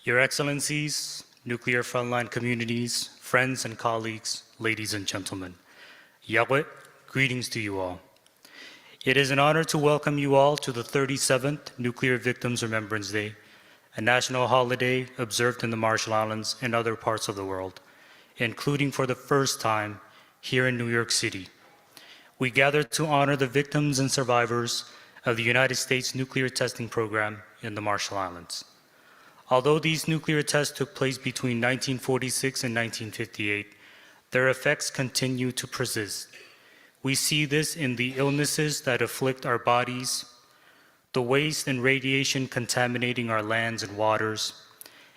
Your Excellencies, nuclear frontline communities, friends and colleagues, ladies and gentlemen, Yahweh, greetings to you all. It is an honor to welcome you all to the 37th Nuclear Victims Remembrance Day, a national holiday observed in the Marshall Islands and other parts of the world, including for the first time here in New York City. We gather to honor the victims and survivors of the United States nuclear testing program in the Marshall Islands. Although these nuclear tests took place between 1946 and 1958, their effects continue to persist. We see this in the illnesses that afflict our bodies, the waste and radiation contaminating our lands and waters,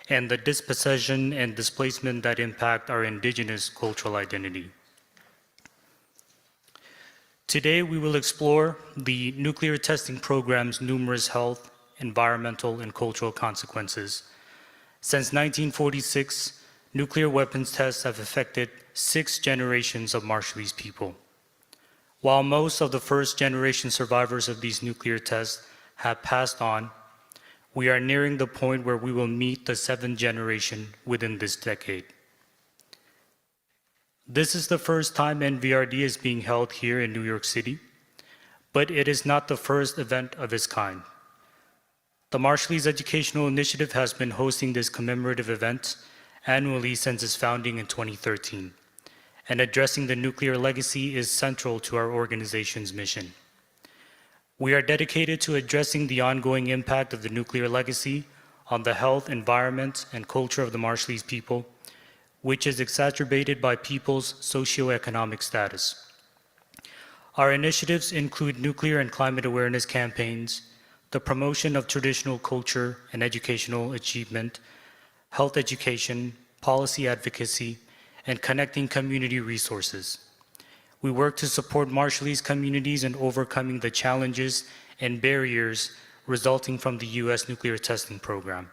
and the dispossession and displacement that impact our indigenous cultural identity. Today, we will explore the nuclear testing program's numerous health, environmental, and cultural consequences. Since 1946, nuclear weapons tests have affected 6 generations of Marshallese people. While most of the first-generation survivors of these nuclear tests have passed on, we are nearing the point where we will meet the 7th generation within this decade. This is the first time NVRD is being held here in New York City, but it is not the first event of its kind. The Marshallese Educational Initiative has been hosting this commemorative event annually since its founding in 2013, and addressing the nuclear legacy is central to our organization's mission. We are dedicated to addressing the ongoing impact of the nuclear legacy on the health, environment, and culture of the Marshallese people, which is exacerbated by people's socioeconomic status. Our initiatives include nuclear and climate awareness campaigns, the promotion of traditional culture and educational achievement, health education, policy advocacy, and connecting community resources. We work to support Marshallese communities in overcoming the challenges and barriers resulting from the U.S. nuclear testing program.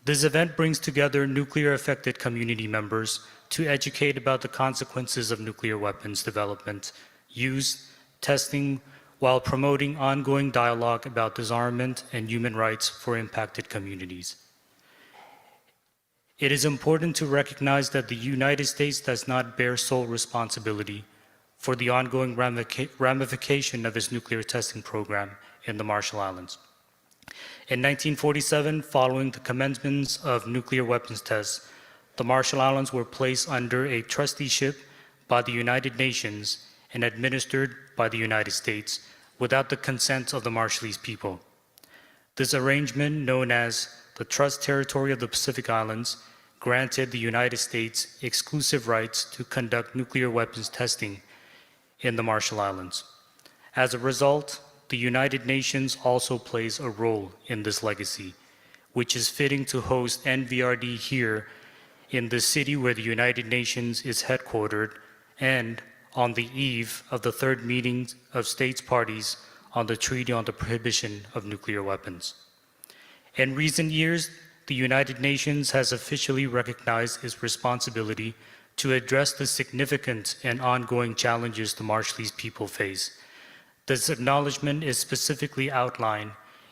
This event brings together nuclear-affected community members to educate about the consequences of nuclear weapons development, use, testing, while promoting ongoing dialogue about disarmament and human rights for impacted communities. It is important to recognize that the United States does not bear sole responsibility for the ongoing ramification of its nuclear testing program in the Marshall Islands. In 1947, following the commencement of nuclear weapons tests, the Marshall Islands were placed under a trusteeship by the United Nations and administered by the United States without the consent of the Marshallese people. This arrangement, known as the Trust Territory of the Pacific Islands, granted the United States exclusive rights to conduct nuclear weapons testing in the Marshall Islands. As a result, the United Nations also plays a role in this legacy, which is fitting to host NVRD here in the city where the United Nations is headquartered and on the eve of the 3rd meeting of states parties on the Treaty on the Prohibition of Nuclear Weapons. In recent years, the United Nations has officially recognized its responsibility to address the significant and ongoing challenges the Marshallese people face. This acknowledgement is specifically outlined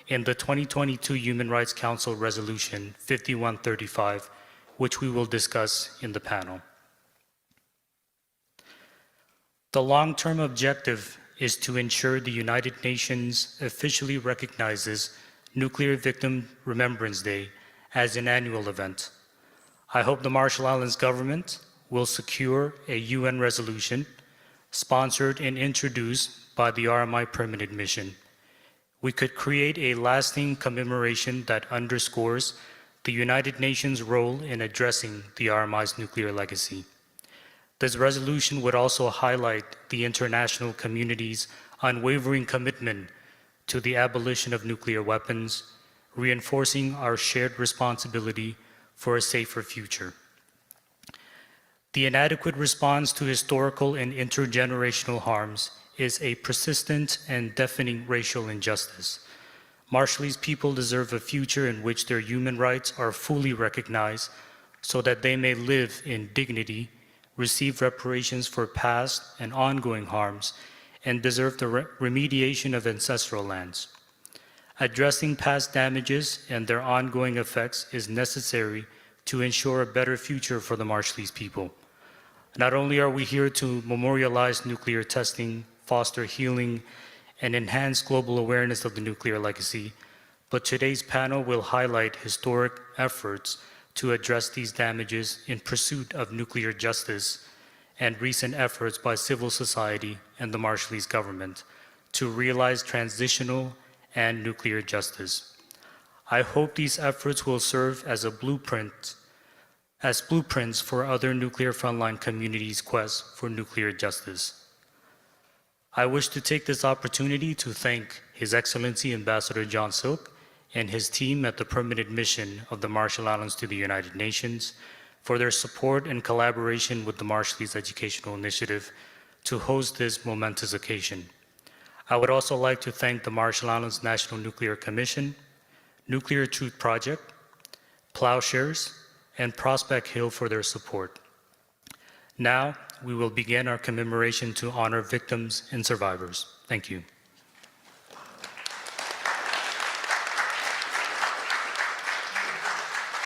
in the 2022 Human Rights Council Resolution 5135, which we will discuss in the panel. The long-term objective is to ensure the United Nations officially recognizes Nuclear Victim Remembrance Day as an annual event. I hope the Marshall Islands government will secure a UN resolution sponsored and introduced by the RMI Permanent Mission. We could create a lasting commemoration that underscores the United Nations' role in addressing the RMI's nuclear legacy. This resolution would also highlight the international community's unwavering commitment to the abolition of nuclear weapons, reinforcing our shared responsibility for a safer future. The inadequate response to historical and intergenerational harms is a persistent and deafening racial injustice. Marshallese people deserve a future in which their human rights are fully recognized so that they may live in dignity, receive reparations for past and ongoing harms, and deserve the remediation of ancestral lands. Addressing past damages and their ongoing effects is necessary to ensure a better future for the Marshallese people. Not only are we here to memorialize nuclear testing, foster healing, and enhance global awareness of the nuclear legacy, but today's panel will highlight historic efforts to address these damages in pursuit of nuclear justice and recent efforts by civil society and the Marshallese government to realize transitional and nuclear justice. I hope these efforts will serve as blueprints for other nuclear frontline communities' quest for nuclear justice. I wish to take this opportunity to thank His Excellency Ambassador John Silk and his team at the Permanent Mission of the Marshall Islands to the United Nations for their support and collaboration with the Marshallese Educational Initiative to host this momentous occasion. I would also like to thank the Marshall Islands National Nuclear Commission, Nuclear Truth Project, Plowshares, and Prospect Hill for their support. Now, we will begin our commemoration to honor victims and survivors. Thank you.